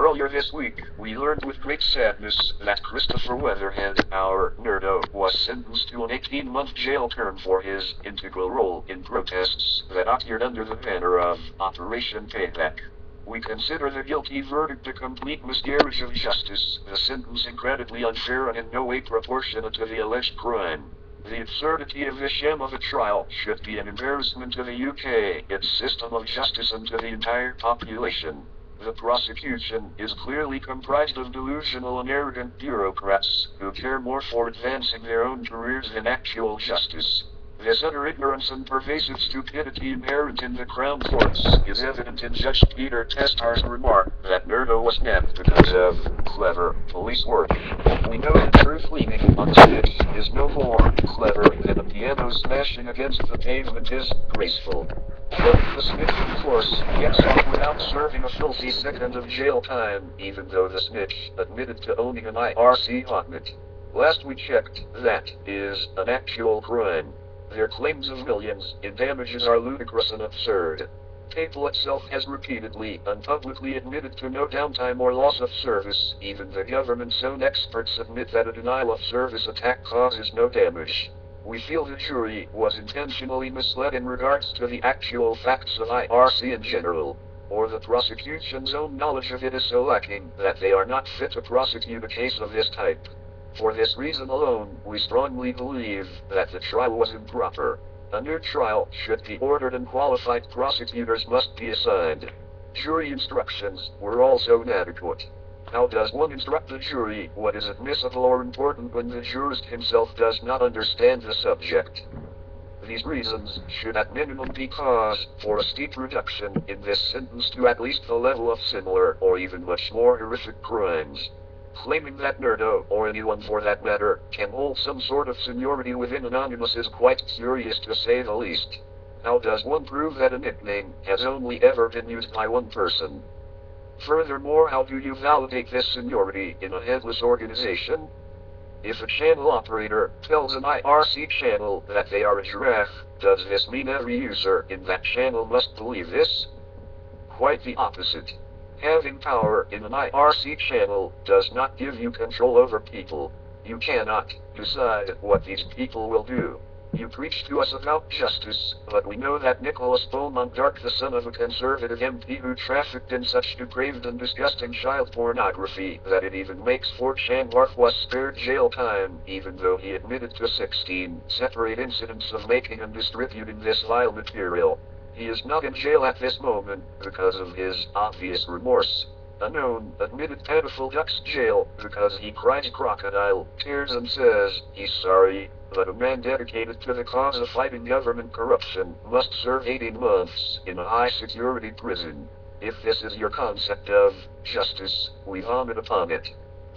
Earlier this week, we learned with great sadness that Christopher Weatherhead, our Nerdo, was sentenced to an 18-month jail term for his integral role in protests that occurred under the banner of Operation Payback. We consider the guilty verdict a complete miscarriage of justice, the sentence incredibly unfair and in no way proportionate to the alleged crime. The absurdity of this sham of a trial should be an embarrassment to the UK, its system of justice, and to the entire population. The prosecution is clearly comprised of delusional and arrogant bureaucrats who care more for advancing their own careers than actual justice. This utter ignorance and pervasive stupidity inherent in the Crown Courts is evident in Judge Peter Testar's remark that Nerdo was nabbed because of clever police work. We know that truth-leaning on snitch is no more clever than a piano smashing against the pavement is graceful. But the snitch, of course, gets off without serving a filthy second of jail time, even though the snitch admitted to owning an IRC hotnet. Last we checked, that is an actual crime. Their claims of millions in damages are ludicrous and absurd. PayPal itself has repeatedly and publicly admitted to no downtime or loss of service. Even the government's own experts admit that a denial of service attack causes no damage. We feel the jury was intentionally misled in regards to the actual facts of IRC in general, or the prosecution's own knowledge of it is so lacking that they are not fit to prosecute a case of this type. For this reason alone, we strongly believe that the trial was improper. A new trial should be ordered and qualified prosecutors must be assigned. Jury instructions were also inadequate. How does one instruct the jury what is admissible or important when the jurist himself does not understand the subject? These reasons should at minimum be cause for a steep reduction in this sentence to at least the level of similar or even much more horrific crimes. Claiming that Nerdo, or anyone for that matter, can hold some sort of seniority within Anonymous is quite curious to say the least. How does one prove that a nickname has only ever been used by one person? Furthermore, how do you validate this seniority in a headless organization? If a channel operator tells an IRC channel that they are a giraffe, does this mean every user in that channel must believe this? Quite the opposite. Having power in an IRC channel does not give you control over people. You cannot decide what these people will do. You preach to us about justice, but we know that Nicholas Beaumont Dark, the son of a conservative MP who trafficked in such depraved and disgusting child pornography that it even makes 4chan Barth was spared jail time, even though he admitted to 16 separate incidents of making and distributing this vile material. He is not in jail at this moment because of his obvious remorse. A known, admitted pedophile ducks jail because he cries crocodile tears and says he's sorry, but a man dedicated to the cause of fighting government corruption must serve 18 months in a high-security prison. If this is your concept of justice, we vomit upon it.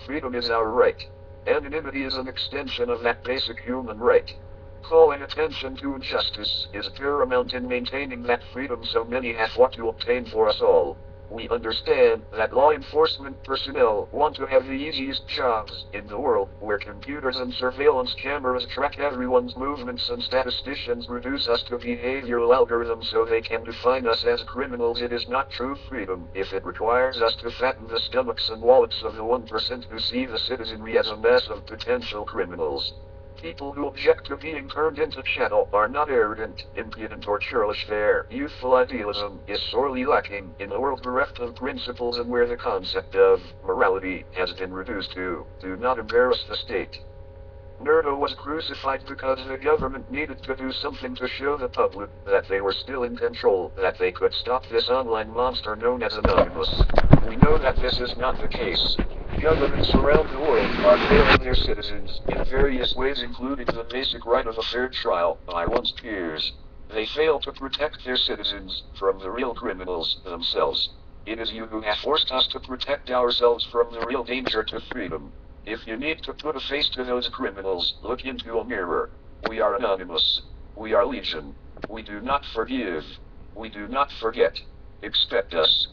Freedom is our right. Anonymity is an extension of that basic human right. Calling attention to injustice is paramount in maintaining that freedom so many have fought to obtain for us all. We understand that law enforcement personnel want to have the easiest jobs in the world, where computers and surveillance cameras track everyone's movements and statisticians reduce us to behavioral algorithms so they can define us as criminals. It is not true freedom if it requires us to fatten the stomachs and wallets of the 1% who see the citizenry as a mass of potential criminals. People who object to being turned into chattel are not arrogant, impudent, or churlish. Their youthful idealism is sorely lacking in a world bereft of principles and where the concept of morality has been reduced to do not embarrass the state. Nerdo was crucified because the government needed to do something to show the public that they were still in control, that they could stop this online monster known as Anonymous. We know that this is not the case. Governments around the world are failing their citizens in various ways, including the basic right of a fair trial by one's peers. They fail to protect their citizens from the real criminals themselves. It is you who have forced us to protect ourselves from the real danger to freedom. If you need to put a face to those criminals, look into a mirror. We are Anonymous. We are Legion. We do not forgive. We do not forget. Expect us.